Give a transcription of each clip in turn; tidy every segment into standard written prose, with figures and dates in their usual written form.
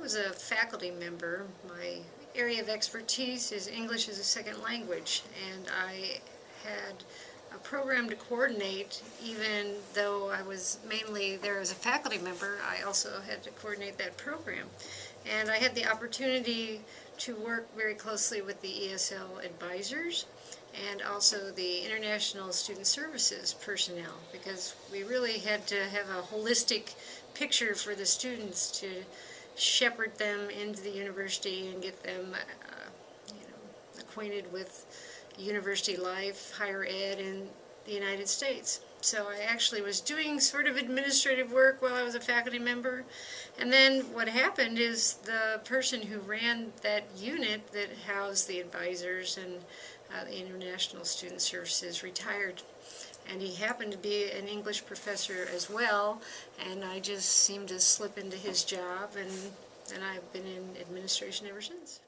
was a faculty member, my area of expertise is English as a second language, and I had a program to coordinate. Even though I was mainly there as a faculty member, I also had to coordinate that program. And I had the opportunity to work very closely with the ESL advisors and also the International Student Services personnel, because we really had to have a holistic picture for the students to shepherd them into the university and get them acquainted with university life, higher ed in the United States. So I actually was doing sort of administrative work while I was a faculty member. And then what happened is the person who ran that unit that housed the advisors and the International Student Services retired. And he happened to be an English professor as well, and I just seemed to slip into his job, and I've been in administration ever since.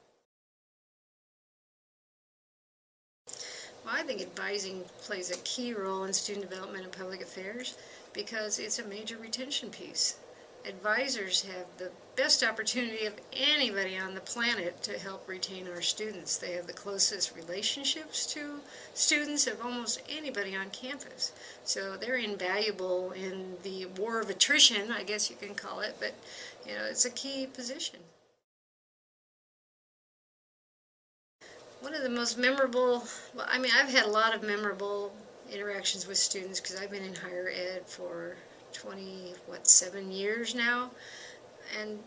Well, I think advising plays a key role in student development and public affairs because it's a major retention piece. Advisors have the best opportunity of anybody on the planet to help retain our students. They have the closest relationships to students of almost anybody on campus. So they're invaluable in the war of attrition, I guess you can call it, but it's a key position. One of the most memorable, I've had a lot of memorable interactions with students because I've been in higher ed for 7 years now, and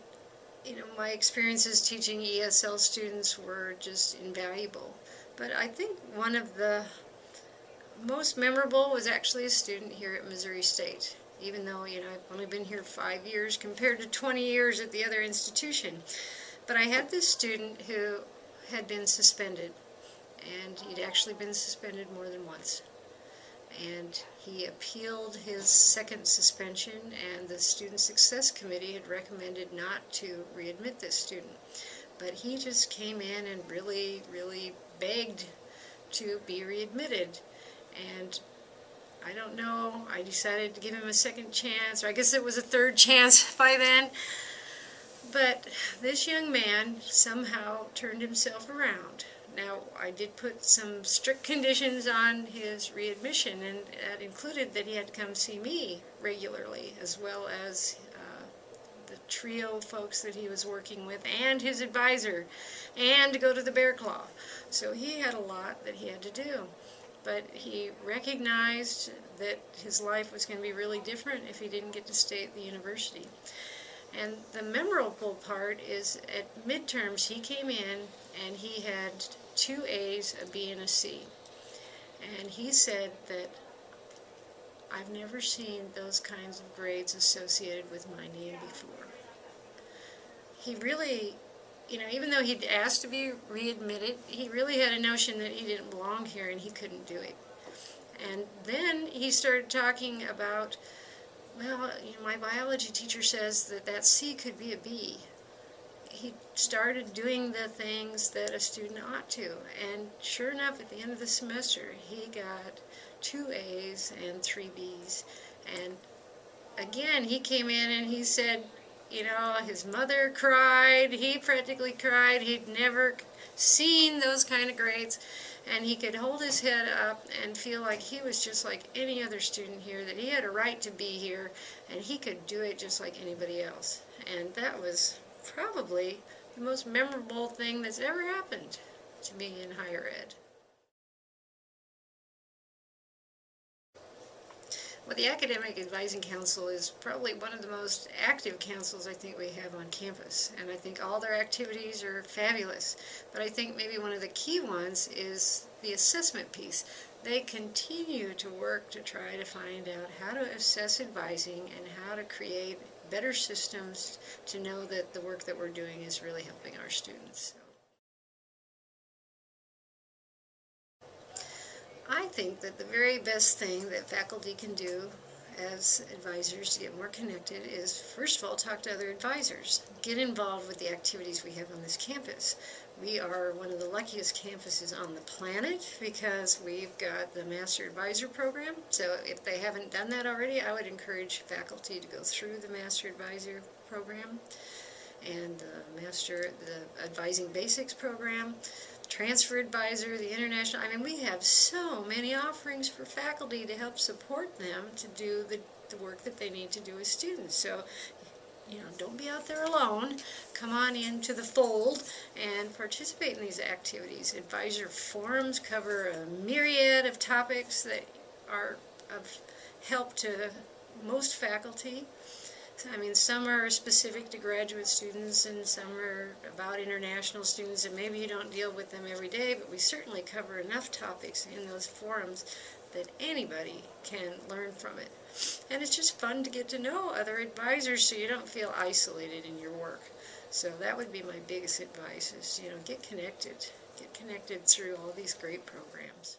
my experiences teaching ESL students were just invaluable. But I think one of the most memorable was actually a student here at Missouri State, even though I've only been here 5 years compared to 20 years at the other institution. But I had this student who had been suspended, and he'd actually been suspended more than once. And he appealed his second suspension, and the Student Success Committee had recommended not to readmit this student. But he just came in and really, really begged to be readmitted. And I don't know, I decided to give him a second chance, or I guess it was a third chance by then. But this young man somehow turned himself around. Now, I did put some strict conditions on his readmission, and that included that he had to come see me regularly, as well as the trio folks that he was working with, and his advisor, and to go to the Bear Claw. So he had a lot that he had to do. But he recognized that his life was going to be really different if he didn't get to stay at the university. And the memorable part is at midterms he came in and he had 2 A's, a B, and a C. And he said that I've never seen those kinds of grades associated with my name before. He really, even though he'd asked to be readmitted, he really had a notion that he didn't belong here and he couldn't do it. And then he started talking about, well, my biology teacher says that C could be a B. He started doing the things that a student ought to, and sure enough, at the end of the semester, he got 2 A's and 3 B's. And again, he came in and he said, his mother cried, he practically cried, he'd never seen those kind of grades, and he could hold his head up and feel like he was just like any other student here, that he had a right to be here, and he could do it just like anybody else. And that was probably the most memorable thing that's ever happened to me in higher ed. Well, the Academic Advising Council is probably one of the most active councils I think we have on campus, and I think all their activities are fabulous. But I think maybe one of the key ones is the assessment piece. They continue to work to try to find out how to assess advising and how to create better systems to know that the work that we're doing is really helping our students. I think that the very best thing that faculty can do as advisors to get more connected is, first of all, talk to other advisors. Get involved with the activities we have on this campus. We are one of the luckiest campuses on the planet because we've got the Master Advisor Program. So if they haven't done that already, I would encourage faculty to go through the Master Advisor Program. and the Advising Basics program, Transfer Advisor, the International. I mean, we have so many offerings for faculty to help support them to do the work that they need to do as students. So, don't be out there alone. Come on into the fold and participate in these activities. Advisor forums cover a myriad of topics that are of help to most faculty. I mean, some are specific to graduate students and some are about international students, and maybe you don't deal with them every day, but we certainly cover enough topics in those forums that anybody can learn from it. And it's just fun to get to know other advisors so you don't feel isolated in your work. So that would be my biggest advice is, get connected. Get connected through all these great programs.